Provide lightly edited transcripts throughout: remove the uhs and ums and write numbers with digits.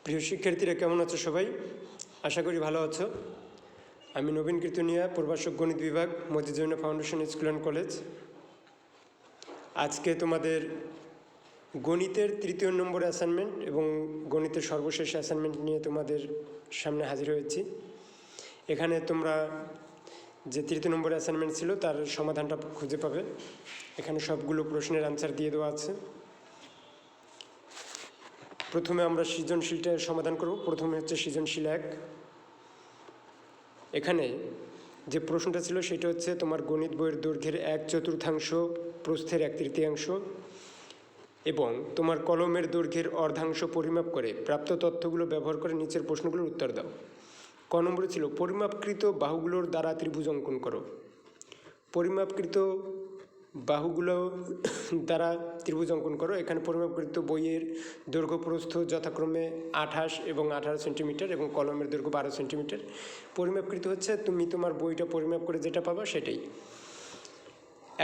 প্রিয় শিক্ষার্থীরা কেমন আছো সবাই? আশা করি ভালো আছো। আমি নবীন কীর্তনিয়া, প্রভাষক গণিত বিভাগ, Motijharna foundation school and college. আজকে তোমাদের গণিতের 3য় নম্বর অ্যাসাইনমেন্ট এবং গণিতের সর্বশেষ অ্যাসাইনমেন্ট নিয়ে তোমাদের সামনে হাজির হয়েছি। এখানে তোমরা যে 3য় নম্বর অ্যাসাইনমেন্ট ছিল তার সমাধানটা খুঁজে পাবে। এখানে সবগুলো প্রশ্নের অ্যান্সার দিয়ে দেওয়া আছে। প্রথমে আমরা সৃজনশীলটার সমাধান করব। প্রথমে হচ্ছে সৃজনশীল 1। এখানে যে প্রশ্নটা ছিল সেটা হচ্ছে তোমার গণিত বইয়ের দৈর্ঘ্যের 1/4 প্রস্থের 1/3 এবং তোমার কলমের দৈর্ঘ্যের অর্ধাংশ পরিমাপ করে প্রাপ্ত তথ্যগুলো ব্যবহার করে নিচের প্রশ্নগুলোর উত্তর দাও। ক নম্বরে ছিল পরিমাপকৃত বাহুগুলোর দ্বারা ত্রিভুজ অঙ্কন করো। পরিমাপকৃত বাহুগুলো দ্বারা ত্রিভুজ অঙ্কন করো। এখানে পরিমাপকৃত বইয়ের দৈর্ঘ্য প্রস্থ যথাক্রমে 28 এবং 18 সেন্টিমিটার এবং কলমের দৈর্ঘ্য 12 সেন্টিমিটার। পরিমাপকৃত হচ্ছে তুমি তোমার বইটা পরিমাপ করে যেটা পাবা সেটাই।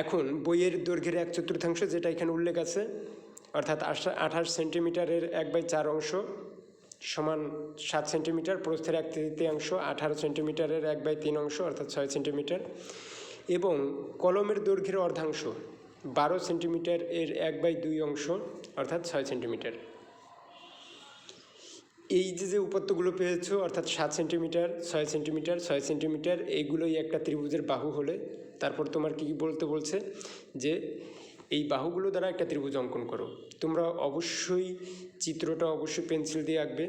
এখন বইয়ের দৈর্ঘ্যের 1/4 যেটা এখানে উল্লেখ আছে, অর্থাৎ 28 সেন্টিমিটারের 1/4 অংশ সমান 7 সেন্টিমিটার, প্রস্থের 1/3 18 সেন্টিমিটারের 1/3 অংশ অর্থাৎ 6 সেন্টিমিটার এবং কলমের দৈর্ঘ্যের অর্ধাংশ 12 সেন্টিমিটার এর 1/2 অংশ অর্থাৎ 6 সেন্টিমিটার। এই যে উপাত্তগুলো পেয়েছো অর্থাৎ 7 সেন্টিমিটার 6 সেন্টিমিটার 6 সেন্টিমিটার এইগুলোই একটা ত্রিভুজের বাহু হলে তারপর তোমার কী বলতে বলছে যে এই বাহুগুলো দ্বারা একটা ত্রিভুজ অঙ্কন করো। তোমরা অবশ্যই চিত্রটা অবশ্যই পেন্সিল দিয়ে আঁকবে।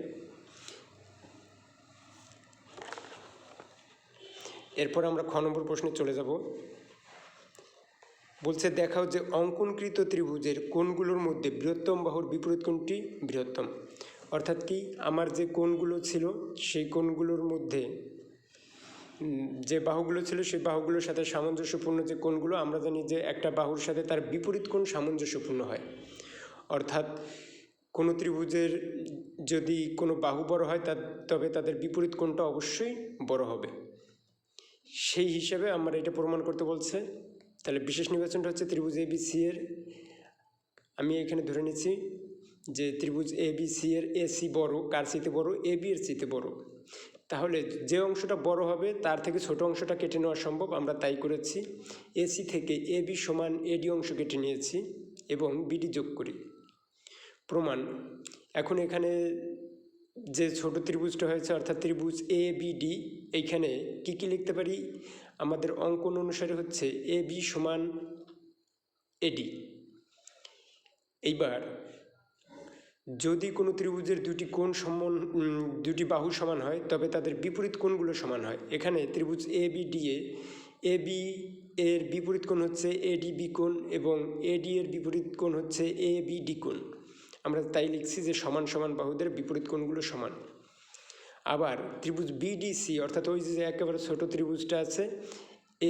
এরপর আমরা খ নম্বর প্রশ্নে চলে যাব। বলছে দেখাও যে অঙ্কনকৃত ত্রিভুজের কোণগুলোর মধ্যে বৃহত্তম বাহুর বিপরীত কোণটি বৃহত্তম। অর্থাৎ কি, আমার যে কোণগুলো ছিল সেই কোণগুলোর মধ্যে যে বাহুগুলো ছিল সেই বাহুগুলোর সাথে সামঞ্জস্যপূর্ণ যে কোণগুলো, আমরা জানি যে একটা বাহুর সাথে তার বিপরীত কোণ সামঞ্জস্যপূর্ণ হয়। অর্থাৎ কোনো ত্রিভুজের যদি কোনো বাহু বড় হয় তবে তাদের বিপরীত কোণটা অবশ্যই বড় হবে। সেই হিসাবে আমরা এটা প্রমাণ করতে বলছে। তাহলে বিশেষ নির্বাচনটা হচ্ছে ত্রিভুজ ABC এর, আমি এখানে ধরে নিচ্ছি যে ত্রিভুজ ABC এর AC বড়, কার চেয়ে বড়? AB এর চেয়ে বড়। তাহলে যে অংশটা বড় হবে তার থেকে ছোট অংশটা কেটে নেওয়া সম্ভব, আমরা তাই করেছি। AC থেকে AB সমান AD অংশ কেটে নিয়েছি এবং BD যোগ করি। প্রমাণ। এখন এখানে যে ছোট ত্রিভুজটা হয়েছে অর্থাৎ ত্রিভুজ ABD, এইখানে কি লিখতে পারি? আমাদের অঙ্কন অনুসারে হচ্ছে AB সমান AD। এইবার যদি কোনো ত্রিভুজের দুটি বাহু সমান হয় তবে তাদের বিপরীত কোণগুলো সমান হয়। এখানে ত্রিভুজ ABD এ AB এর বিপরীত কোণ হচ্ছে ADB কোণ এবং AD এর বিপরীত কোণ হচ্ছে ABD কোণ। আমরা তাই লিখছি যে সমান সমান বাহুদের বিপরীত কোণগুলো সমান। আবার ত্রিভুজ BDC অর্থাৎ ওই যে একেবারে ছোট ত্রিভুজটা আছে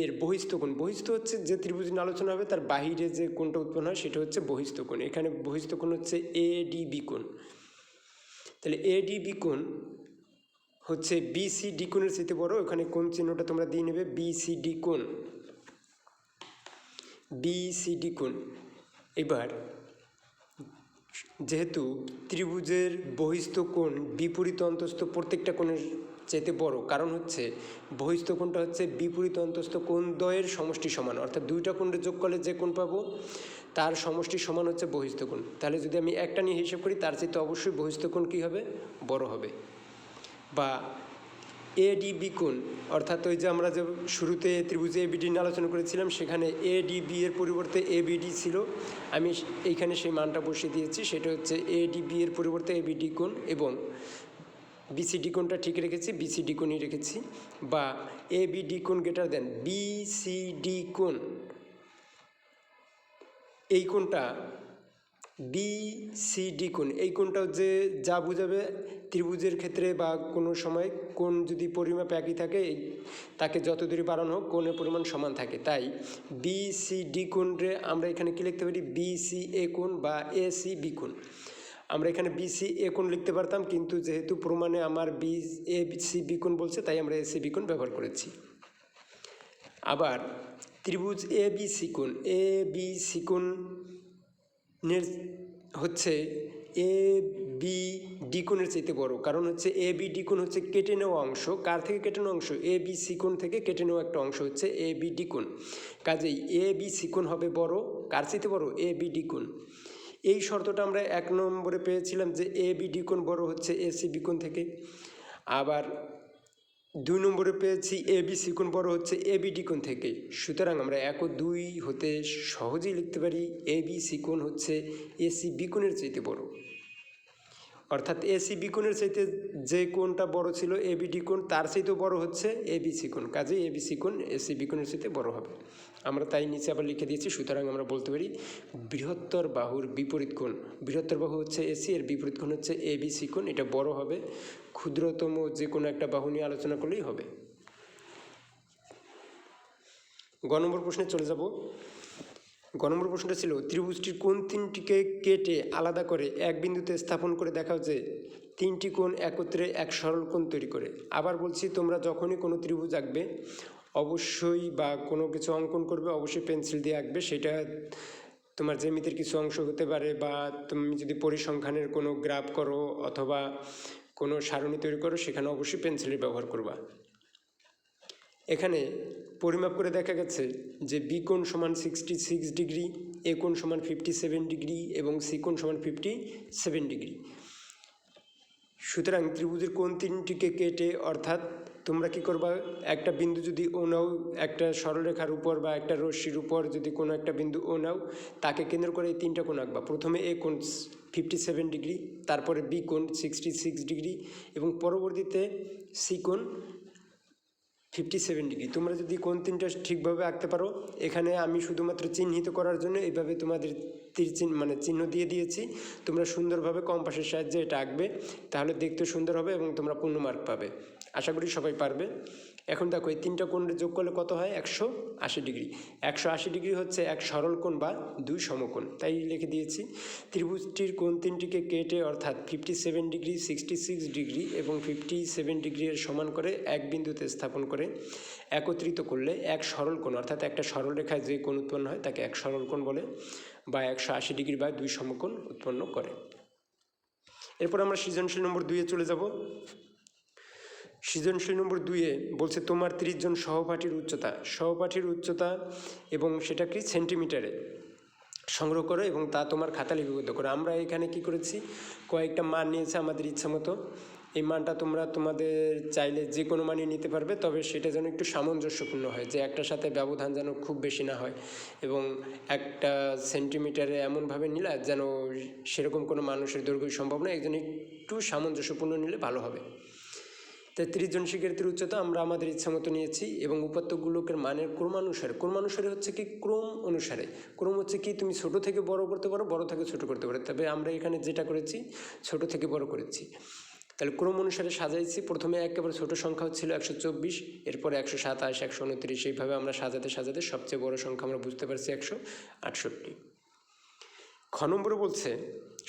এর বহিস্থ কোণ, বহিস্থ হচ্ছে যে ত্রিভুজ নিয়ে আলোচনা হবে তার বাহিরে যে কোণটা উৎপন্ন হয় সেটা হচ্ছে বহিস্থ কোণ। এখানে বহিস্থ কোণ হচ্ছে ADB কোণ। তাহলে ADB কোণ হচ্ছে BCD কোণের চেয়ে বড়। এখানে কোণ চিহ্নটা তোমরা দিয়ে নেবে, BCD কোণ, BCD কোণ। এবার যেহেতু ত্রিভুজের বহিস্থ কোণ বিপরীত অন্তস্থ প্রত্যেকটা কোণের চেয়ে বড়, কারণ হচ্ছে বহিস্থ কোণটা হচ্ছে বিপরীত অন্তস্থ কোণ দ্বয়ের সমষ্টি সমান, অর্থাৎ দুইটা কোণের যোগ করলে যে কোণ পাবো তার সমষ্টি সমান হচ্ছে বহিস্থ কোণ। তাহলে যদি আমি একটা নিয়ে হিসাব করি তার চেয়ে অবশ্যই বহিস্থ কোণ কী হবে? বড় হবে। বা ADB কোণ অর্থাৎ ওই যে আমরা যে শুরুতে ত্রিভুজ ABD নিয়ে আলোচনা করেছিলাম সেখানে ADB এর পরিবর্তে ABD ছিল, আমি এইখানে সেই মানটা বসিয়ে দিয়েছি, সেটা হচ্ছে ADB এর পরিবর্তে ABD কোণ এবং BCD কোণটা ঠিক রেখেছি, BCD কোণই রেখেছি। বা ABD কোণ গ্রেটার দেন BCD কোণ, এই কোণটা BCD কোণ, এই কোণটাও যে যা বোঝাবে ত্রিভুজের ক্ষেত্রে বা কোনো সময় কোণ যদি পরিমাপ একই থাকে তাকে যত দূরে বাড়ানো হোক কোণের পরিমাণ সমান থাকে। তাই BCD কোণে আমরা এখানে কী লিখতে পারি? BCA কোণ বা ACB কোণ। আমরা এখানে BCA কোণ লিখতে পারতাম, কিন্তু যেহেতু প্রমাণে আমার ACB কোণ বলছে তাই আমরা ACB কোণ ব্যবহার করেছি। আবার ত্রিভুজ ABC কোণ, ABC কোণের হচ্ছে AB ডি কোণের চাইতে বড়, কারণ হচ্ছে এ বি ডি কোণ হচ্ছে কেটে নেওয়া অংশ। কার থেকে কেটে নেওয়া অংশ? এ বি সি কোণ থেকে কেটে নেওয়া একটা অংশ হচ্ছে এ বি ডি কোণ। কাজেই এ বি সি কোণ হবে বড়, কার চাইতে বড়? এ বি ডি কোণ। এই শর্তটা আমরা 1 নম্বরে পেয়েছিলাম যে এ বি ডি কোণ বড় হচ্ছে এ সি বি কোণ থেকে। আবার 2 নম্বরে পেয়েছি এ বি সি কোণ বড় হচ্ছে এ বি ডি কোণ থেকে। সুতরাং আমরা 1 ও 2 হতে সহজেই লিখতে পারি এ বি সি কোণ হচ্ছে এ সি বি কোণের চাইতে বড়। অর্থাৎ এ সি বি কোণের চাইতে যে কোণটা বড় ছিল এ বি ডি কোণ, তার চাইতেও বড় হচ্ছে এ বি সি কোণ। কাজেই এ বি সি কোণ এ সি বি কোণের চাইতে বড় হবে। আমরা তাই নিচে আবার লিখে দিয়েছি। সুতরাং আমরা বলতে পারি বৃহত্তর বাহুর বিপরীত কোণ, বৃহত্তর বাহু হচ্ছে এসি, এর বিপরীত কোণ হচ্ছে এ বি সি কোণ। এটা বড় হবে। ক্ষুদ্রতম যে কোনো একটা বাহু নিয়ে আলোচনা করলেই হবে। গ নম্বর প্রশ্নে চলে যাব। গ নম্বর প্রশ্নটা ছিল ত্রিভুজটির কোণ তিনটিকে কেটে আলাদা করে এক বিন্দুতে স্থাপন করে দেখাও যে তিনটি কোণ একত্রে এক সরল কোণ তৈরি করে। আবার বলছি, তোমরা যখনই কোনো ত্রিভুজ আঁকবে অবশ্যই, বা কোনো কিছু অঙ্কন করবে অবশ্যই পেন্সিল দিয়ে আঁকবে। সেটা তোমার জ্যামিতির কিছু অংশ হতে পারে, বা তুমি যদি পরিসংখ্যানের কোনো গ্রাফ করো অথবা কোনো সারণী তৈরি করো, সেখানে অবশ্যই পেন্সিলের ব্যবহার করবা। এখানে পরিমাপ করে দেখা গেছে যে বি কোণ সমান 66 ডিগ্রি, এ কোণ সমান 57 ডিগ্রি এবং সি কোণ সমান 57 ডিগ্রি। সুতরাং ত্রিভুজের কোণ তিনটিকে কেটে, অর্থাৎ তোমরা কি করবা, একটা বিন্দু যদি ও নাও, একটা সরলরেখার উপর বা একটা রশ্মির উপর যদি কোনো একটা বিন্দু ও নাও, তাকে কেন্দ্র করে এই তিনটা কোণ আঁকবা। প্রথমে এ কোণ 57 ডিগ্রি, তারপরে বি কোণ 66 ডিগ্রি এবং পরবর্তীতে সি কোণ 57 ডিগ্রি। তোমরা যদি কোণ তিনটা ঠিকভাবে আঁকতে পারো, এখানে আমি শুধুমাত্র চিহ্নিত করার জন্য এইভাবে তোমাদের তীর চিহ্ন চিহ্ন দিয়ে দিয়েছি। তোমরা সুন্দরভাবে কম্পাসের সাহায্যে এটা আঁকবে, তাহলে দেখতে সুন্দর হবে এবং তোমরা পূর্ণ মার্ক পাবে। আশা করি সবাই পারবে। এখন দেখো এই তিনটা কোণের যোগ করলে কত হয়? 180 ডিগ্রি। 180 ডিগ্রি হচ্ছে এক সরল কোণ বা দুই সমকোণ, তাই লিখে দিয়েছি। ত্রিভুজটির কোণ তিনটিকে কেটে, অর্থাৎ 57 ডিগ্রি, 66 ডিগ্রি এবং 57 ডিগ্রি এর সমান করে এক বিন্দুতে স্থাপন করে একত্রিত করলে এক সরল কোণ, অর্থাৎ একটা সরল রেখায় যে কোণ উৎপন্ন হয় তাকে এক সরল কোণ বলে, বা 180 ডিগ্রি বা দুই সমকোণ উৎপন্ন করে। এরপর আমরা সৃজনশীল নম্বর 2-এ চলে যাব। সৃজনশীল নম্বর 2-এ বলছে তোমার 30 জন সহপাঠীর উচ্চতা এবং সেটা কি সেন্টিমিটারে সংগ্রহ করো এবং তা তোমার খাতা লিপিবদ্ধ করো। আমরা এখানে কি করেছি, কয়েকটা মান নিয়েছে আমাদের ইচ্ছা মতো। এই মানটা তোমরা তোমাদের চাইলে যে কোনো মানই নিতে পারবে, তবে সেটা যেন একটু সামঞ্জস্যপূর্ণ হয়, যে একটার সাথে ব্যবধান যেন খুব বেশি না হয়, এবং একটা সেন্টিমিটারে এমনভাবে নিলা যেন সেরকম কোনো মানুষের দৈর্ঘ্য সম্ভব নয়, একজন একটু সামঞ্জস্যপূর্ণ নিলে ভালো হবে। তাই 30 জন শিক্ষার্থীর উচ্চতা আমরা আমাদের ইচ্ছা মতো নিয়েছি এবং উপাত্তগুলোকের মানের ক্রমানুসারে হচ্ছে কি ক্রম অনুসারে। ক্রম হচ্ছে কি তুমি ছোট থেকে বড় করতে পারো, বড় থেকে ছোট করতে পারো, তবে আমরা এখানে যেটা করেছি ছোট থেকে বড় করেছি। তাহলে ক্রম অনুসারে সাজাইছি। প্রথমে একেবারে ছোট সংখ্যা ছিল 124, এরপরে 127, 129, এইভাবে আমরা সাজাতে সাজাতে সবচেয়ে বড় সংখ্যা আমরা বুঝতে পারছি 168। খ নম্বরে বলছে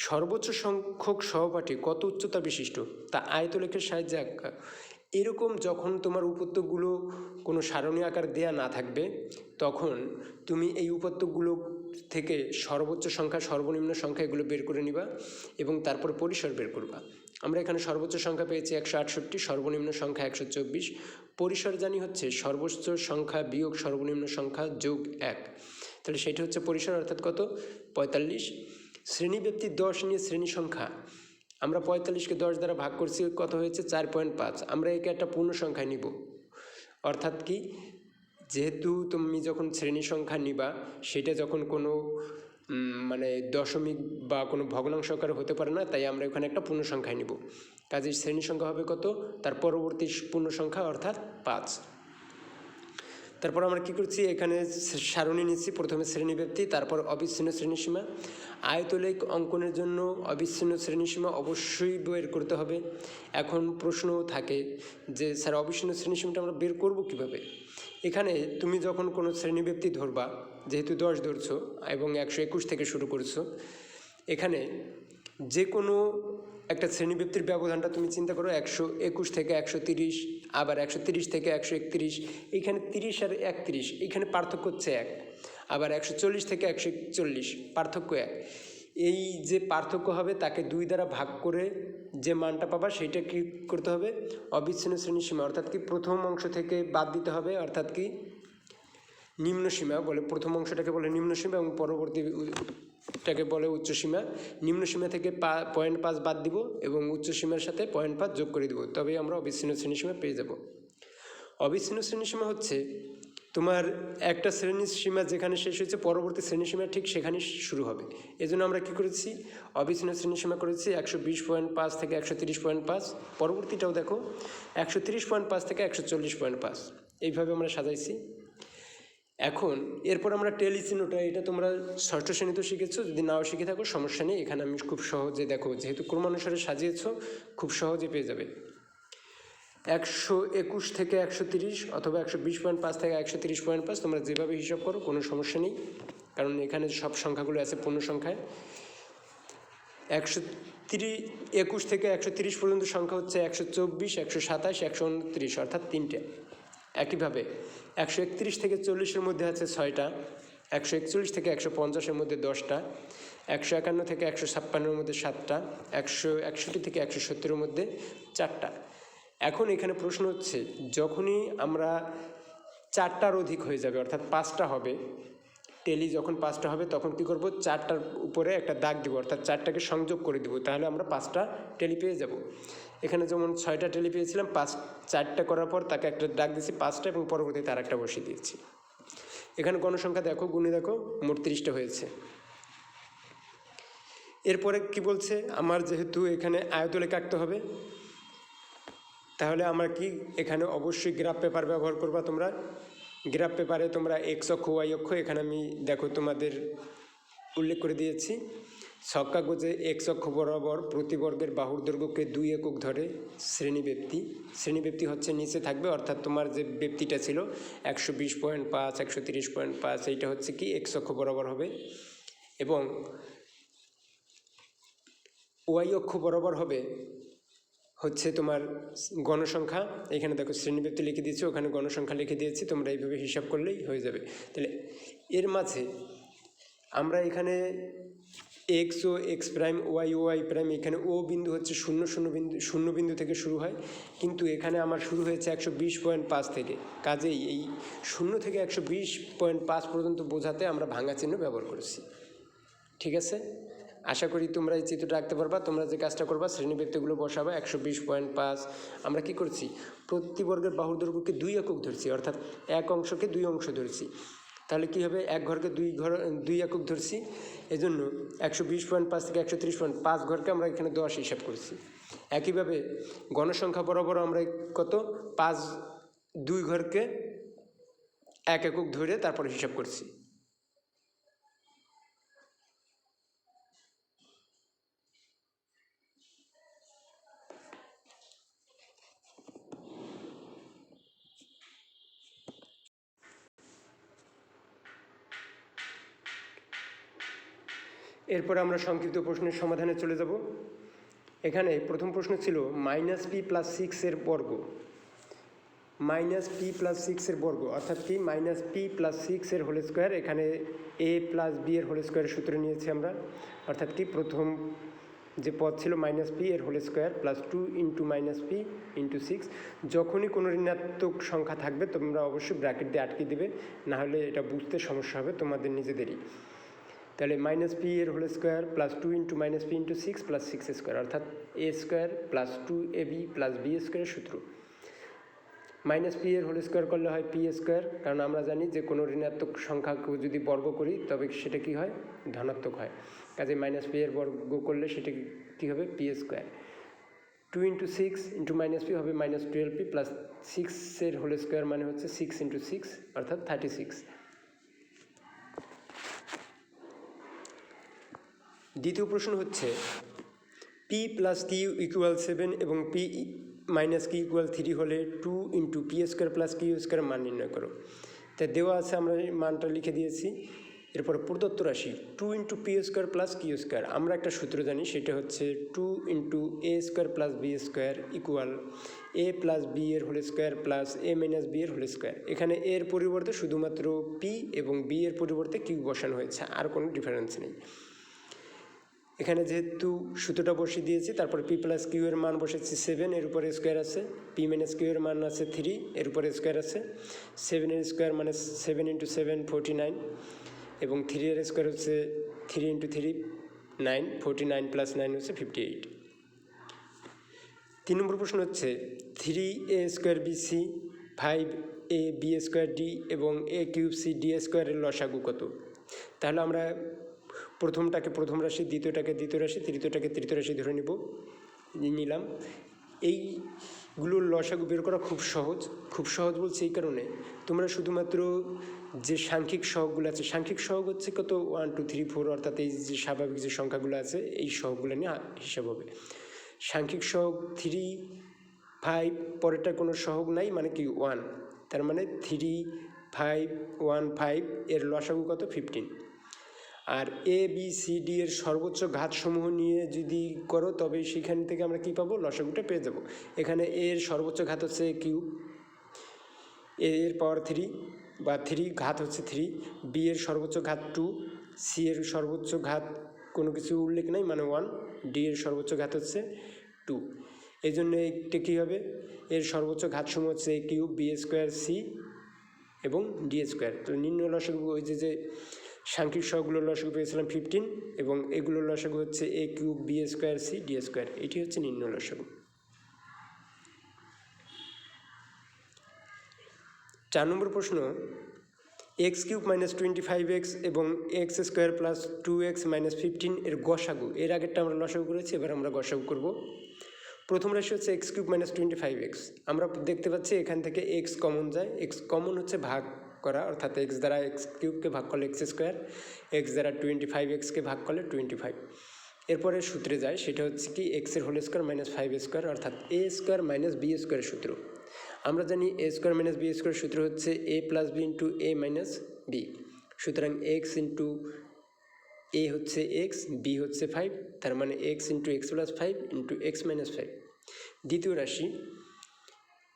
সর্বোচ্চ সংখ্যক সহপাঠী কত উচ্চতা বিশিষ্ট তা আয়তলেখের সাহায্যে আঁকা। এরকম যখন তোমার উপাত্তগুলো কোনো সারণী আকার দেয়া না থাকবে, তখন তুমি এই উপাত্তগুলো থেকে সর্বোচ্চ সংখ্যা সর্বনিম্ন সংখ্যা এগুলো বের করে নিবা এবং তারপর পরিসর বের করবা। আমরা এখানে সর্বোচ্চ সংখ্যা পেয়েছি 168, সর্বনিম্ন সংখ্যা 124। পরিসর জানি হচ্ছে সর্বোচ্চ সংখ্যা বিয়োগ সর্বনিম্ন সংখ্যা যোগ 1, তাহলে সেটা হচ্ছে পরিসর, অর্থাৎ কত? 45। শ্রেণীব্যাপ্তি 10 নিয়ে শ্রেণী সংখ্যা আমরা 45কে 10 দ্বারা ভাগ করছি, কত হয়েছে? 4.5। আমরা একে একটা পূর্ণ সংখ্যায় নিব, অর্থাৎ কি, যেহেতু তুমি যখন শ্রেণী সংখ্যা নিবা সেটা যখন কোনো মানে দশমিক বা কোনো ভগ্নাংশ আকারে হতে পারে না, তাই আমরা ওখানে একটা পূর্ণ সংখ্যায় নিব। কাজেই শ্রেণী সংখ্যা হবে কত? তার পরবর্তী পূর্ণ সংখ্যা, অর্থাৎ 5। তারপর আমরা কি করছি, এখানে সারণী নিচ্ছি। প্রথমে শ্রেণীব্যাপ্তি, তারপর অবিচ্ছিন্ন শ্রেণীসীমা। আয়তলেখ অঙ্কনের জন্য অবিচ্ছিন্ন শ্রেণীসীমা অবশ্যই বের করতে হবে। এখন প্রশ্ন থাকে যে স্যার অবিচ্ছিন্ন শ্রেণীসীমাটা আমরা বের করব কিভাবে? এখানে তুমি যখন কোনো শ্রেণীব্যাপ্তি ধরবা, যেহেতু 10 ধরছো এবং 121 থেকে শুরু করছো, এখানে যে কোনো একটা শ্রেণীব্যাপ্তির ব্যবধানটা তুমি চিন্তা করো, 121 থেকে 130, আবার 130 থেকে 131, এইখানে 30 আর 31, এইখানে পার্থক্য হচ্ছে 1, আবার 140 থেকে 141, পার্থক্য 1। এই যে পার্থক্য হবে তাকে 2 দ্বারা ভাগ করে যে মানটা পাবা সেইটা কী করতে হবে, অবিচ্ছিন্ন শ্রেণীসীমা অর্থাৎ কি প্রথম অংশ থেকে বাদ দিতে হবে, অর্থাৎ কি নিম্ন সীমা বলে, প্রথম অংশটাকে বলে নিম্ন সীমা এবং পরবর্তীটাকে বলে উচ্চ সীমা। নিম্ন সীমা থেকে 0.5 বাদ দিব এবং উচ্চ সীমার সাথে 0.5 যোগ করে দিব, তবেই আমরা অবিচ্ছিন্ন শ্রেণীসীমা পেয়ে যাব। অবিচ্ছিন্ন শ্রেণীসীমা হচ্ছে তোমার একটা শ্রেণীর সীমা যেখানে শেষ হয়েছে পরবর্তী শ্রেণীসীমা ঠিক সেখানেই শুরু হবে। এজন্য আমরা কি করেছি, অবিচ্ছিন্ন শ্রেণীসীমা করেছি 120.5 থেকে 130.5, পরবর্তীটাও দেখো 130.5 থেকে 140.5, এইভাবে আমরা সাজাইছি। এখন এরপর আমরা টেলি চিহ্নটা, এটা তোমরা ষষ্ঠ শ্রেণীতেও শিখেছো, যদি নাও শিখে থাকো সমস্যা নেই, এখানে আমি খুব সহজে দেখো যেহেতু ক্রমানুসারে সাজিয়েছো খুব সহজে পেয়ে যাবে। 121 থেকে 130 অথবা 120.5 থেকে 130.5, তোমরা যেভাবে হিসাব করো কোনো সমস্যা নেই, কারণ এখানে সব সংখ্যাগুলো আছে পূর্ণ সংখ্যায়। 121 থেকে 130 পর্যন্ত সংখ্যা হচ্ছে 124, 127, 129, অর্থাৎ 3টে। একইভাবে 131 থেকে 40-এর মধ্যে আছে 6টা, 141 থেকে 150-এর মধ্যে 10টা, 151 থেকে 156-এর মধ্যে 7টা, 161 থেকে 170-এর মধ্যে 4টা। এখন এখানে প্রশ্ন হচ্ছে, যখনই আমরা 4টার অধিক হয়ে যাবে অর্থাৎ 5টা হবে, টেলি যখন 5টা হবে তখন কী করব, 4টার উপরে একটা দাগ দিব, অর্থাৎ 4টাকে সংযোগ করে দিব, তাহলে আমরা 5টা টেলি পেয়ে যাব। এখানে যেমন 6টা টেলি পেয়েছিলাম, 4টা করার পর তাকে একটা দাগ দিয়েছি 5টা এবং পরবর্তীতে আর একটা বসিয়ে দিয়েছি। এখানে গণসংখ্যা দেখো, গুণে দেখো, মোট 30টা হয়েছে। এরপরে কি বলছে, আমার যেহেতু এখানে আয়তলেখ আঁকতে হবে, তাহলে আমরা কি এখানে অবশ্যই গ্রাফ পেপার ব্যবহার করবা। তোমরা গ্রাফ পেপারে তোমরা এক্স অক্ষ ওয়াই অক্ষ, এখানে আমি দেখো তোমাদের উল্লেখ করে দিয়েছি। ছক কাগজে এক্স অক্ষ বরাবর প্রতি বর্গের বাহুর দৈর্ঘ্যকে 2 একক ধরে শ্রেণীব্যক্তি হচ্ছে নিচে থাকবে, অর্থাৎ তোমার যে ব্যক্তিটা ছিল 120.5, 130.5, এইটা হচ্ছে কি এক্স অক্ষ বরাবর হবে, এবং ওয়াই অক্ষ বরাবর হবে হচ্ছে তোমার গণসংখ্যা। এখানে দেখো শ্রেণীব্যক্তি লিখে দিয়েছি, ওখানে গণসংখ্যা লিখে দিয়েছি, তোমরা এইভাবে হিসাব করলেই হয়ে যাবে। তাহলে এর মাঝে আমরা এখানে এক্স ও এক্স প্রাইম, ওয়াই ও ওয়াই প্রাইম, এখানে ও বিন্দু হচ্ছে শূন্য বিন্দু থেকে শুরু হয়, কিন্তু এখানে আমার শুরু হয়েছে 120.5 থেকে, কাজেই এই 0 থেকে 120.5 পর্যন্ত বোঝাতে আমরা ভাঙা চিহ্ন ব্যবহার করেছি। ঠিক আছে, আশা করি তোমরা এই চিত্রটা আঁকতে পারবা। তোমরা যে কাজটা করবা, শ্রেণীব্যক্তিগুলো বসাবা 120.5। আমরা কি করছি, প্রতি বর্গের বাহুর দৈর্ঘ্যকে 2 একক ধরছি, অর্থাৎ এক অংশকে 2 অংশ ধরছি। তাহলে কি হবে, এক ঘরকে 2 একক ধরছি, এজন্য 120.5 থেকে 130.5 ঘরকে আমরা এখানে 10 হিসাব করছি। একইভাবে গণসংখ্যা বরাবর আমরা কত 2 ঘরকে 1 একক ধরে তারপরে হিসাব করছি। এরপর আমরা সংক্ষিপ্ত প্রশ্নের সমাধানে চলে যাব। এখানে প্রথম প্রশ্ন ছিল -p+6 এর বর্গ, -p+6 এর বর্গ অর্থাৎ কি -p+6 এর হোল স্কোয়ার। এখানে a+b এর হোল স্কোয়ারের সূত্র নিয়েছি আমরা, অর্থাৎ কি প্রথম যে পদ ছিল -p এর হোল স্কোয়ার +2 × -p × 6। যখনই কোনো ঋণাত্মক সংখ্যা থাকবে তোমরা অবশ্যই ব্র্যাকেট দিয়ে আটকে দেবে, নাহলে এটা বুঝতে সমস্যা হবে তোমাদের নিজেদেরই। তাহলে -p এর হোল স্কোয়ার +2 × -p × 6 + 6 স্কোয়ার, অর্থাৎ a স্কোয়ার +2ab + b স্কোয়ারের সূত্র। -p এর হোল স্কোয়ার করলে হয় p স্কোয়ার, কারণ আমরা জানি যে কোনো ঋণাত্মক সংখ্যাকে যদি বর্গ করি তবে সেটা কি হয়, ধনাত্মক হয়। কাজে -p এর বর্গ করলে সেটা কী হবে, p স্কোয়ার। 2 × 6 × -p হবে -12p + 6 এর হোল স্কোয়ার মানে হচ্ছে 6 × 6 অর্থাৎ 36। দ্বিতীয় প্রশ্ন হচ্ছে p + q = 7 এবং p - q = 3 হলে 2 × p² + q² মান নির্ণয় করো। তাই দেওয়া আছে, আমরা এই মানটা লিখে দিয়েছি। এরপর প্রদত্ত রাশি 2 × p² + q², আমরা একটা সূত্র জানি, সেটা হচ্ছে 2 × a² + b² = a + b এর হোল স্কোয়ার + a - b এর হোল স্কোয়ার। এখানে এর পরিবর্তে শুধুমাত্র p এবং b এর পরিবর্তে q বসানো হয়েছে, আর কোনো ডিফারেন্স নেই। এখানে যেহেতু সূত্রটা বসিয়ে দিয়েছি, তারপর পি প্লাস কিউ এর মান বসেছি 7, এর উপরে স্কোয়ার আছে, পি মাইনাস কিউ এর মান আছে 3, এর উপরে স্কোয়ার আছে, 7 এর স্কোয়ার মানে 7 × 7 49, এবং 3 এর স্কোয়ার হচ্ছে 3 × 3 9, 49 + 9 হচ্ছে 58। 3 নম্বর প্রশ্ন হচ্ছে 3a² bc 5ab² d এবং a³ cd² এর লসাগু কত। তাহলে আমরা প্রথমটাকে প্রথম রাশি, দ্বিতীয়টাকে দ্বিতীয় রাশি, তৃতীয়টাকে তৃতীয় রাশি ধরে নিলাম। এইগুলোর লসাগু বের করা খুব সহজ। খুব সহজ বলছি এই কারণে, তোমরা শুধুমাত্র যে সাংখ্যিক সহগগুলো আছে, সাংখ্যিক সহগ হচ্ছে কত 1 2 3 4, অর্থাৎ এই যে স্বাভাবিক যে সংখ্যাগুলো আছে এই সহগগুলো নিয়ে হিসাব হবে। সাংখ্যিক সহগ 3 5, পরেরটা কোনো সহগ নাই মানে কি 1, তার মানে 3 5 1 5 এর লসাগু কত 15। আর এ বি সি ডি এর সর্বোচ্চ ঘাতসমূহ নিয়ে যদি করো তবে সেখান থেকে আমরা কী পাবো, লসাগুটা পেয়ে যাব। এখানে এ এর সর্বোচ্চ ঘাত হচ্ছে কিউব, এ এর পাওয়ার 3 বা 3 ঘাত হচ্ছে 3, বি এর সর্বোচ্চ ঘাত 2, সি এর সর্বোচ্চ ঘাত কোনো কিছু উল্লেখ নেই মানে 1, ডি এর সর্বোচ্চ ঘাত হচ্ছে 2। এই জন্য এটা কী হবে, এর সর্বোচ্চ ঘাতসমূহ হচ্ছে এ কিউব b² c এবং d²। তো নির্ণয় লসাগু ওই যে সাংখ্যিক সহগগুলোর লসাগু পেয়েছিলাম 15, এবং এগুলোর লসাগু হচ্ছে a³ b² c d²। এটি হচ্ছে নির্ণয় লসাগু। 4 নম্বর প্রশ্ন x³ - 25x এবং x² + 2x - 15 এর গসাগু। এর আগেরটা আমরা লসাগু করেছি, এবার আমরা গসাগু করব। প্রথম রাশি হচ্ছে x³ - 25x। আমরা দেখতে পাচ্ছি এখান থেকে x কমন যায়, x কমন হচ্ছে ভাগ করা, অর্থাৎ x দ্বারা x³ ভাগ করলে x², x দ্বারা 25x ভাগ করলে 25। এরপরে সূত্রে যায়, সেটা হচ্ছে কি x² - 5² অর্থাৎ a² - b² সূত্র। আমরা জানি a² - b² সূত্র হচ্ছে a + b × a - b। সুতরাং x × a হচ্ছে x, b হচ্ছে 5, তার মানে x × x + 5 × x - 5। দ্বিতীয় রাশি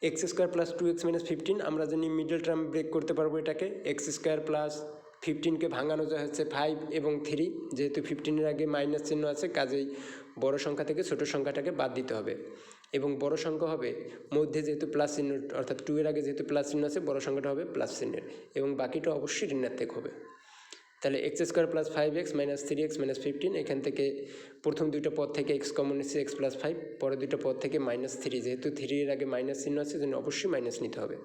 x² + 2x - 15। আমরা জানি মিডল টার্ম ব্রেক করতে পারবো এটাকে, x² + 15কে ভাঙানো যায় হচ্ছে 5 এবং 3, যেহেতু 15-এর আগে মাইনাস চিহ্ন আছে কাজেই বড় সংখ্যা থেকে ছোট সংখ্যাটাকে বাদ দিতে হবে, এবং বড় সংখ্যা হবে মধ্যে যেহেতু প্লাস চিহ্ন, অর্থাৎ 2 এর আগে যেহেতু প্লাস চিহ্ন আছে বড় সংখ্যাটা হবে প্লাস চিহ্নের, এবং বাকিটা অবশ্যই ঋণাত্মক হবে। তাহলে x² + 5x - 3x - 15, এখান থেকে প্রথম দুইটা পদ থেকে x কমন নিচ্ছে x + 5, পরের দুইটা পদ থেকে -3, যেহেতু 3 এর আগে মাইনাস চিহ্ন আছে জন্য অবশ্যই মাইনাস নিতে হবে।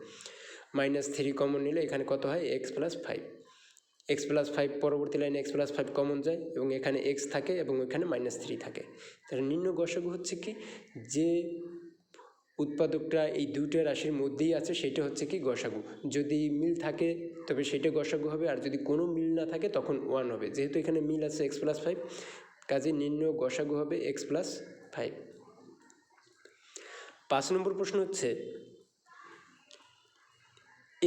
-3 কমন নিলে এখানে কত হয় x + 5। x + 5 পরবর্তী লাইনে x + 5 কমন যায় এবং এখানে x থাকে এবং এখানে -3 থাকে। তাহলে নিম্ন গসাগু হচ্ছে কি, যে উৎপাদকটা এই দুইটা রাশির মধ্যেই আছে সেটা হচ্ছে কি গসাগু। যদি মিল থাকে তবে সেটা গসাগু হবে, আর যদি কোনো মিল না থাকে তখন 1 হবে। যেহেতু এখানে মিল আছে x + 5, কাজে নির্ণয় গসাগু হবে x + 5। 5 নম্বর প্রশ্ন হচ্ছে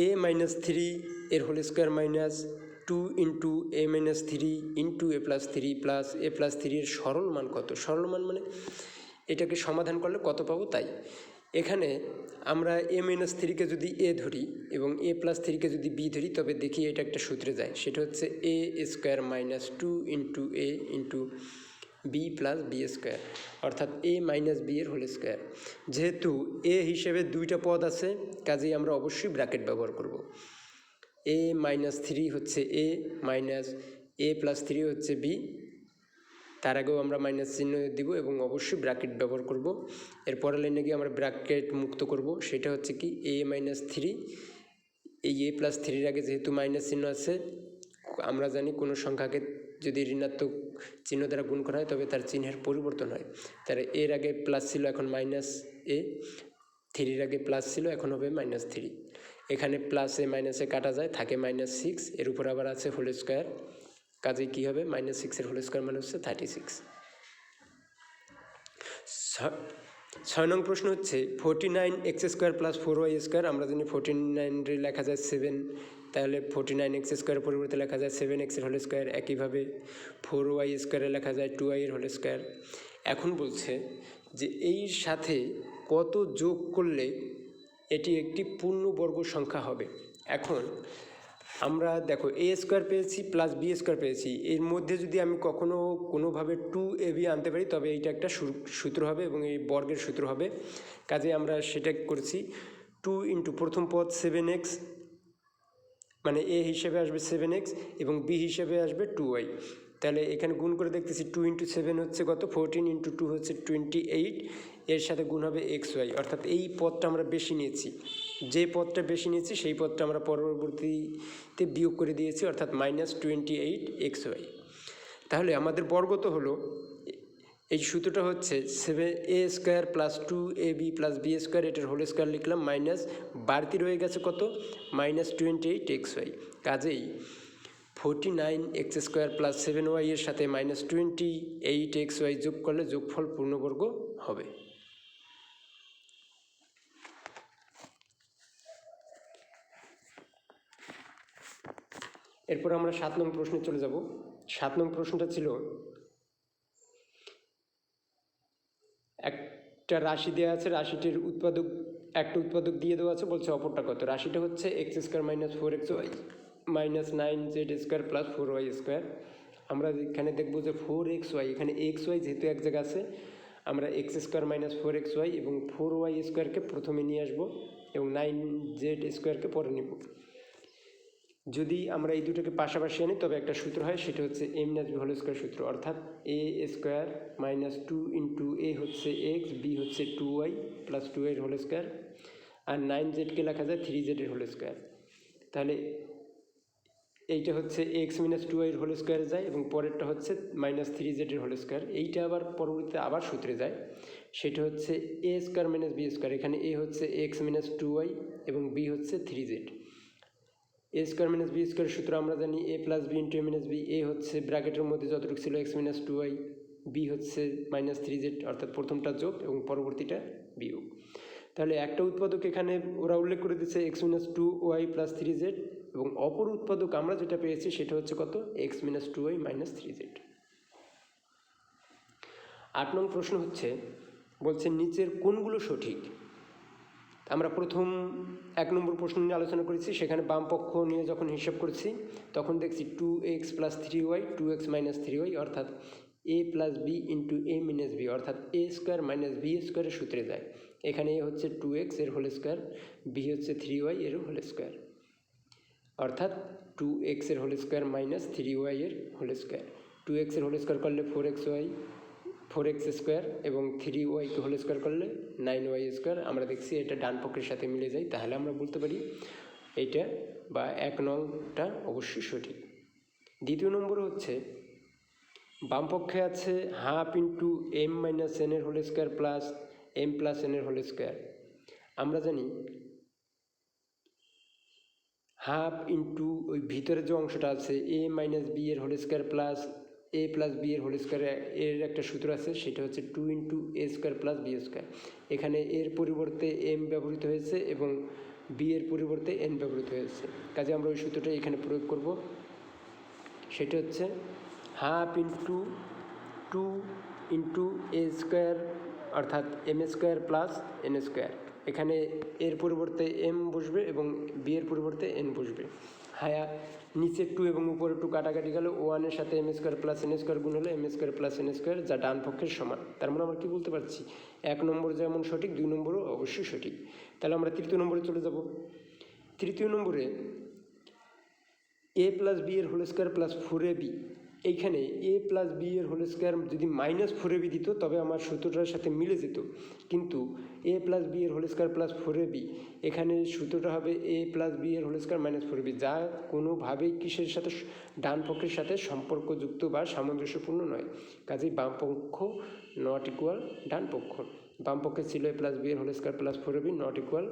a - 3 এর whole square minus 2 × a - 3 × a + 3 + a + 3 এর সরল মান কত। সরল মান মানে এটাকে সমাধান করলে কত পাবো তাই। এখানে আমরা a - 3কে যদি a ধরি এবং a + 3কে যদি b ধরি তবে দেখি এটা একটা সূত্রে যায়, সেটা হচ্ছে a² - 2 × a × b + b², অর্থাৎ a - b এর হোল স্কোয়ার। যেহেতু a হিসেবে দুইটা পদ আছে কাজেই আমরা অবশ্যই ব্র্যাকেট ব্যবহার করব। a - 3 হচ্ছে a মাইনাস a + 3 হচ্ছে b, তার আগেও আমরা মাইনাস চিহ্ন দিব এবং অবশ্যই ব্র্যাকেট ব্যবহার করব। এরপরের লাইনে গিয়ে আমরা ব্র্যাকেট মুক্ত করব, সেটা হচ্ছে কি a - 3, এই a + 3 এর আগে যেহেতু মাইনাস চিহ্ন আছে, আমরা জানি কোনো সংখ্যাকে যদি ঋণাত্মক চিহ্ন দ্বারা গুণ করা হয় তবে তার চিহ্নের পরিবর্তন হয়। তার এর আগে প্লাস ছিল এখন -a, 3-এর আগে প্লাস ছিল এখন হবে -3। এখানে প্লাসে মাইনাসে কাটা যায়, থাকে -6, এর উপর আবার আছে হোল স্কোয়ার, কাজে কী হবে -6 এর হোল স্কোয়ার মানে হচ্ছে 36। 6 নং প্রশ্ন হচ্ছে 49x² + 4y²। আমরা জানি 49 লেখা যায় 7, তাহলে 49x² পরিবর্তে লেখা যায় 7x এর হোল স্কোয়ার। একইভাবে 4y² লেখা যায় 2y এর হোল স্কোয়ার। এখন বলছে যে এই সাথে কত যোগ করলে এটি একটি পূর্ণবর্গ সংখ্যা হবে। এখন আমরা দেখো এ স্কোয়ার পেয়েছি প্লাস বি স্কোয়ার পেয়েছি, এর মধ্যে যদি আমি কখনো কোনোভাবে 2ab আনতে পারি তবে এইটা একটা সূত্র হবে এবং এই বর্গের সূত্র হবে। কাজে আমরা সেটা করছি 2 ইন্টু প্রথম পদ 7x, মানে এ হিসেবে আসবে 7x এবং বি হিসেবে আসবে 2y। তাহলে এখানে গুণ করে দেখতেছি 2 ইন্টু 7 হচ্ছে কত, 14 ইন্টু 2 হচ্ছে 28, এর সাথে গুণ হবে xy, অর্থাৎ এই পদটা আমরা বেশি নিয়েছি, যে পদটা বেশি নিয়েছি সেই পদটা আমরা পরবর্তীতে বিয়োগ করে দিয়েছি, অর্থাৎ -28xy। তাহলে আমাদের বর্গ তো হলো, এই সূত্রটা হচ্ছে 7a square plus 2ab plus B square, এটার হোল স্কোয়ার লিখলাম, মাইনাস বাড়তি রয়ে গেছে কত, -28xy। কাজেই 49x স্কোয়ার প্লাস 7y এর সাথে -28xy যোগ করলে যোগফল পূর্ণবর্গ হবে। এরপর আমরা 7 নং প্রশ্নে চলে যাব। 7 নং প্রশ্নটা ছিল একটা রাশি দেওয়া আছে, রাশিটির উৎপাদক একটা উৎপাদক দিয়ে দেওয়া আছে, বলছে অপরটা কত। রাশিটা হচ্ছে x square minus 4xy minus 9z square plus 4y square. আমরা এখানে দেখব যে 4xy, এখানে xy যেহেতু এক জায়গা আছে, আমরা x স্কোয়ার মাইনাস 4xy এবং 4y স্কোয়ারকে প্রথমে নিয়ে আসবো এবং 9z স্কোয়ারকে পরে নিব। যদি আমরা এই দুটোকে পাশাপাশি আনি তবে একটা সূত্র হয়, সেটা হচ্ছে a minus B whole square সূত্র, অর্থাৎ a square minus 2 into A হচ্ছে x, বি হচ্ছে 2y plus 2y whole square, আর 9zকে লেখা যায় 3z হোল স্কোয়ার। তাহলে এইটা হচ্ছে x মাইনাস 2y হোল স্কোয়ারে যায় এবং পরেরটা হচ্ছে -3z হোল স্কোয়ার। এইটা আবার পরবর্তীতে আবার সূত্রে যায়, সেটা হচ্ছে a square minus B square. এখানে a হচ্ছে x মাইনাস 2y এবং b হচ্ছে 3z। এ স্কোয়ার মাইনাস বি স্কোয়ারের সূত্র আমরা জানি a plus B into A minus B. A হচ্ছে ব্র্যাকেটের মধ্যে যতটুকু ছিল x মাইনাস 2y, বি হচ্ছে -3z, অর্থাৎ প্রথমটা যোগ এবং পরবর্তীটা বিয়োগ। তাহলে একটা উৎপাদক এখানে ওরা উল্লেখ করে দিচ্ছে x minus 2y plus 3z, এবং অপর উৎপাদক আমরা যেটা পেয়েছি সেটা হচ্ছে কত, x minus 2y minus 3z। 8 নং প্রশ্ন হচ্ছে, বলছে নিচের কোনগুলো সঠিক। আমরা প্রথম 1 নম্বর প্রশ্ন নিয়ে আলোচনা করেছি, সেখানে বাম পক্ষ নিয়ে যখন হিসাব করেছি তখন দেখছি 2x plus 3y 2x minus 3y, অর্থাৎ a plus B into A minus B, অর্থাৎ a স্কোয়ার মাইনাস বি স্কোয়ারের সূত্রে যায়। এখানে a হচ্ছে 2x এর হোল স্কোয়ার, বি হচ্ছে 3y এর হোল স্কোয়ার, অর্থাৎ 2x এর হোল স্কোয়ার মাইনাস 3y এর হোল স্কোয়ার। 2x এর হোল স্কোয়ার করলে 4x স্কোয়ার এবং 3yকে হোল স্কোয়ার করলে 9y স্কোয়ার। আমরা দেখছি এটা ডান পক্ষের সাথে মিলে যায়, তাহলে আমরা বলতে পারি এইটা বা 1 নংটা অবশ্যই সঠিক। দ্বিতীয় নম্বর হচ্ছে, বাম পক্ষে আছে half into M minus N এর whole square plus M plus N এর হোল স্কোয়ার। আমরা জানি হাফ ইন্টু ওই ভিতরে যে অংশটা আছে এ মাইনাস বি এর whole square plus A plus B এর হোল স্কোয়ার, এর একটা সূত্র আছে, সেটা হচ্ছে 2 into A square plus B square. এখানে এর পরিবর্তে এম ব্যবহৃত হয়েছে এবং বি এর পরিবর্তে এন ব্যবহৃত হয়েছে, কাজে আমরা ওই সূত্রটা এখানে প্রয়োগ করব। সেটা হচ্ছে half into 2 into A square, অর্থাৎ M square plus N square. এখানে এর পরিবর্তে এম বসবে এবং বি এর পরিবর্তে এন বসবে। হ্যাঁ, নিচে 2 এবং উপরে 2 কাটাকাটি গেল, 1 এর সাথে M square plus N square গুণ হলো M square plus N square, যা ডান পক্ষের সমান। তার মানে আমরা কী বলতে পারছি, 1 নম্বর যেমন সঠিক 2 নম্বরও অবশ্যই সঠিক। তাহলে আমরা তৃতীয় নম্বরে চলে যাব। তৃতীয় নম্বরে এ প্লাস বি এর হোল স্কোয়ার প্লাস 4ab, এইখানে এ প্লাস বি এর হোল স্কোয়ার যদি -4ab দিত তবে আমার সূত্রটার সাথে মিলে যেত, কিন্তু এ প্লাস বি এর হোল স্কোয়ার প্লাস 4ab, এখানে সূত্রটা হবে এ প্লাস বি এর হোল স্কোয়ার -4ab, যা কোনোভাবেই কিসের সাথে, ডান পক্ষের সাথে সম্পর্কযুক্ত বা সামঞ্জস্যপূর্ণ নয়। কাজেই বাম পক্ষ নট ইকুয়াল ডান পক্ষ। বাম পক্ষে ছিল এ প্লাস বি এর whole square plus 4ab not equal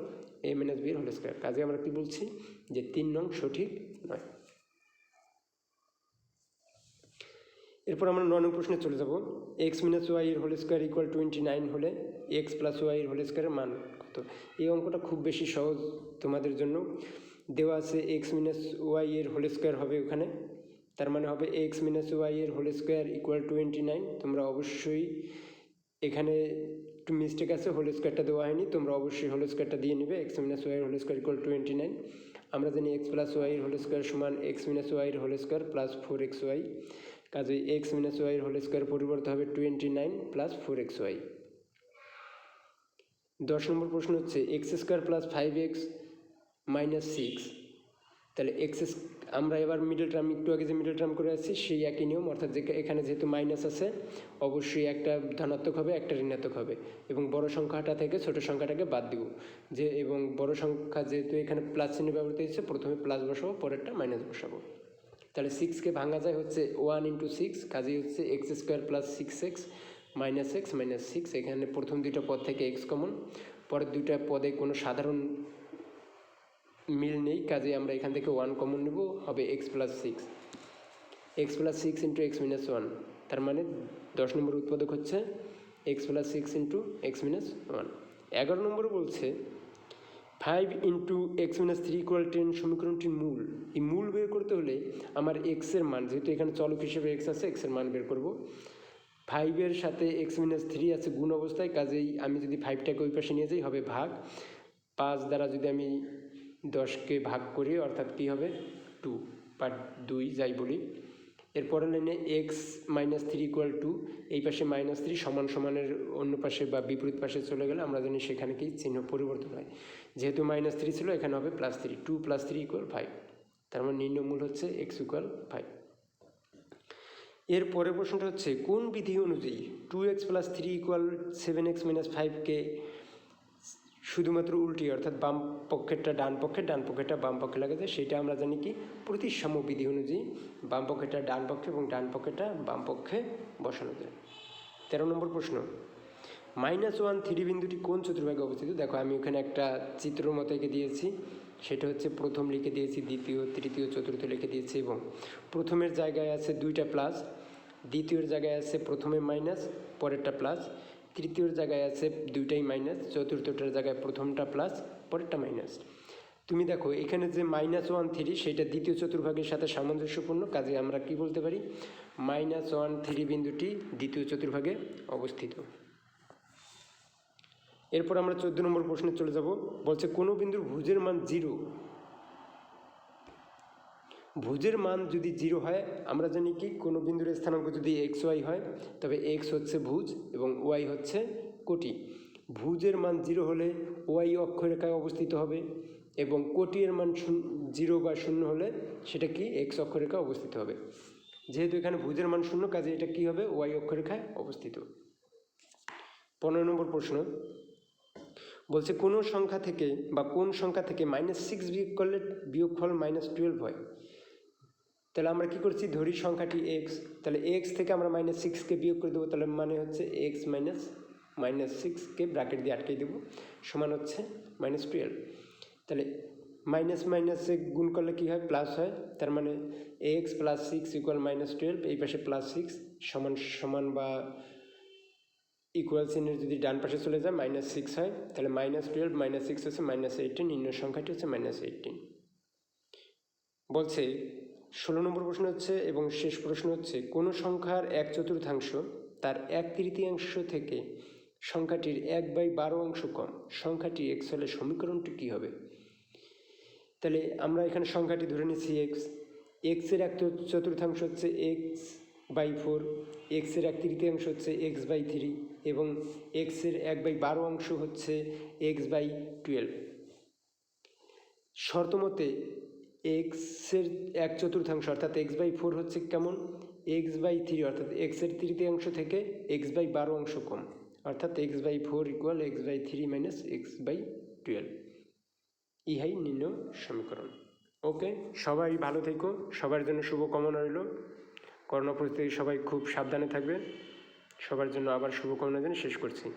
A minus B এর হোল স্কোয়ার। কাজে আমরা কি বলছি যে 3 নং সঠিক নয়। এরপর আমরা 9 নং প্রশ্নে চলে যাব। এক্স মাইনাস ওয়াই এর হোল স্কোয়ার ইকুয়াল 29 হলে এক্স প্লাস ওয়াই এর হোল স্কোয়ারের মান কত। এই অঙ্কটা খুব বেশি সহজ তোমাদের জন্য। দেওয়া আছে এক্স মাইনাস ওয়াই এর হোল স্কোয়ার হবে ওখানে, তার মানে হবে এক্স মাইনাস ওয়াই এর হোল স্কোয়ার ইকুয়াল 29। তোমরা অবশ্যই এখানে একটু মিস্টেক আছে, হোল স্কোয়ারটা দেওয়া হয়নি, তোমরা অবশ্যই হোল স্কোয়ারটা দিয়ে নেবে। এক্স মাইনাস ওয়াই এর হোল স্কোয়ার ইকুয়াল 29। আমরা জানি এক্স প্লাস ওয়াইয়ের হোল স্কোয়ার সমান এক্স মাইনাস ওয়াইয়ের হোল স্কোয়ার প্লাস 4xy, কাজেই এক্স মাইনাস ওয়াইয়ের হোল স্কোয়ার পরিবর্তে হবে 29 প্লাস 4xy। 10 নম্বর প্রশ্ন হচ্ছে x square plus 5x minus 6, তাহলে আমরা এবার মিডল টার্ম, একটু আগে যে মিডল টার্ম করে আসছি সেই একই নিয়ম, অর্থাৎ যে এখানে যেহেতু মাইনাস আছে অবশ্যই একটা ধনাত্মক হবে একটা ঋণাত্মক হবে, এবং বড় সংখ্যাটা থেকে ছোট সংখ্যাটাকে বাদ দিব যে, এবং বড় সংখ্যা যেহেতু এখানে প্লাস চিহ্ন ব্যবহৃত হচ্ছে প্রথমে প্লাস বসাবো পরেরটা মাইনাস বসাবো। তাহলে 6কে ভাঙা যায় হচ্ছে 1 × 6, কাজেই হচ্ছে x square plus 6x minus x minus 6। এখানে প্রথম দুইটা পদ থেকে এক্স কমন, পরের দুইটা পদে কোনো সাধারণ মিল নেই, কাজে আমরা এখান থেকে 1 কমন নেব, হবে এক্স প্লাস 6 × x মাইনাস 1, তার মানে 10 নম্বর উৎপাদক হচ্ছে এক্স প্লাস 6 × x মাইনাস 1। 11 নম্বর বলছে 5 × x মাইনাস 3 = 10 সমীকরণটির মূল। এই মূল বের করতে হলে আমার এক্সের মান, যেহেতু এখানে চলক হিসেবে এক্স আছে, এক্সের মান বের করব। 5-এর সাথে x মাইনাস 3 আছে গুণ অবস্থায়, কাজেই আমি যদি 5টাকে ওই পাশে নিয়ে যাই হবে ভাগ, 5 দ্বারা যদি আমি 10কে ভাগ করি অর্থাৎ কী হবে 2/2 যাই বলি। এরপরের লাইনে এক্স মাইনাস 3 = 2, এই পাশে মাইনাস 3 সমান সমানের অন্য পাশে বা বিপরীত পাশে চলে গেলে আমরা জানি সেখানে কি চিহ্ন পরিবর্তন হয়, যেহেতু মাইনাস 3 ছিল এখানে হবে প্লাস 3, 2 + 3 = 5, তার মানে নির্ণয়মূল হচ্ছে x = 5। এর পরের প্রশ্নটা হচ্ছে কোন বিধি অনুযায়ী 2x + 3 = 7x - 5কে শুধুমাত্র উল্টি, অর্থাৎ বাম পক্ষেরটা ডান পক্ষে, ডান পক্ষেরটা বাম পক্ষে লাগে যায়, সেটা আমরা জানি কি প্রতিসাম্য বিধি অনুযায়ী বাম পক্ষেরটা ডান পক্ষে এবং ডান পক্ষেরটা বাম পক্ষে বসানো যায়। 13 নম্বর প্রশ্ন -1 3 বিন্দুটি কোন চতুর্ভাগে অবস্থিত? দেখো আমি ওখানে একটা চিত্রের মতো এঁকে দিয়েছি, সেটা হচ্ছে প্রথম লিখে দিয়েছি, দ্বিতীয় তৃতীয় চতুর্থ লিখে দিয়েছি, এবং প্রথমের জায়গায় আছে 2টা প্লাস, দ্বিতীয়র জায়গায় আছে প্রথমে মাইনাস পরেরটা প্লাস, তৃতীয়র জায়গায় আছে 2টাই মাইনাস, চতুর্থটার জায়গায় প্রথমটা প্লাস পরেরটা মাইনাস। তুমি দেখো এখানে যে -1 3 সেটা দ্বিতীয় চতুর্ভাগের সাথে সামঞ্জস্যপূর্ণ, কাজে আমরা কি বলতে পারি -1 3 বিন্দুটি দ্বিতীয় চতুর্ভাগে অবস্থিত। এরপর আমরা 14 নম্বর প্রশ্নে চলে যাব। বলছে কোনো বিন্দুর ভুজের মান 0, ভুজের মান যদি 0 হয় আমরা জানি কি কোনো বিন্দুর স্থানাঙ্ক যদি xy হয় তবে x হচ্ছে ভুজ এবং y হচ্ছে কোটি। ভুজের মান 0 হলে y অক্ষরেখায় অবস্থিত হবে এবং কোটির মান 0 বা 0 হলে সেটা কি x অক্ষরেখায় অবস্থিত হবে। যেহেতু এখানে ভুজের মান 0, কাজে এটা কি হবে y অক্ষরেখায় অবস্থিত। 15 নম্বর প্রশ্ন বলছে কোনো সংখ্যা থেকে বা কোন সংখ্যা থেকে -6 বিয়োগ করলে বিয়োগফল -12 হয়। তাহলে আমরা কি করছি, ধরি সংখ্যাটি x, তাহলে x থেকে আমরা -6কে বিয়োগ করে দেবো, তাহলে মানে হচ্ছে x -6কে ব্র্যাকেট দিয়ে আটকে দেবো, সমান হচ্ছে -12। তাহলে মাইনাস মাইনাসে গুণ করলে কী হয়, প্লাস হয়, তার মানে x + 6 = -12, এই পাশে +6 সমান সমান বা ইকুয়াল চিহ্নের যদি ডান পাশে চলে যায় -6 হয়, তাহলে -12 -6 হচ্ছে -18, নিম্ন সংখ্যাটি হচ্ছে -18। বলছে 16 নম্বর প্রশ্ন হচ্ছে এবং শেষ প্রশ্ন হচ্ছে কোনো সংখ্যার 1/4 তার 1/3 থেকে সংখ্যাটির 1/12 অংশ কম, সংখ্যাটি x হলে সমীকরণটি কী হবে? তাহলে আমরা এখানে সংখ্যাটি ধরে নিচ্ছি x, এর 1/4 হচ্ছে x/4, এর 1/3 হচ্ছে x/3 এবং এর 1/12 অংশ হচ্ছে x/12। শর্তমতে এক্সের 1/4 অর্থাৎ x/4 হচ্ছে কেমন, x/3 অর্থাৎ এর 1/3 থেকে x/12 অংশ কম, অর্থাৎ x/4 = x/3 - x/12। ইহাই নির্ণয় সমীকরণ। ওকে, সবাই ভালো থেকো, সবার জন্য শুভকামনা রইল। করোনা পরিস্থিতি সবাই খুব সাবধানে থাকবে, সবার জন্য আবার শুভকামনা জানিয়ে শেষ করছি।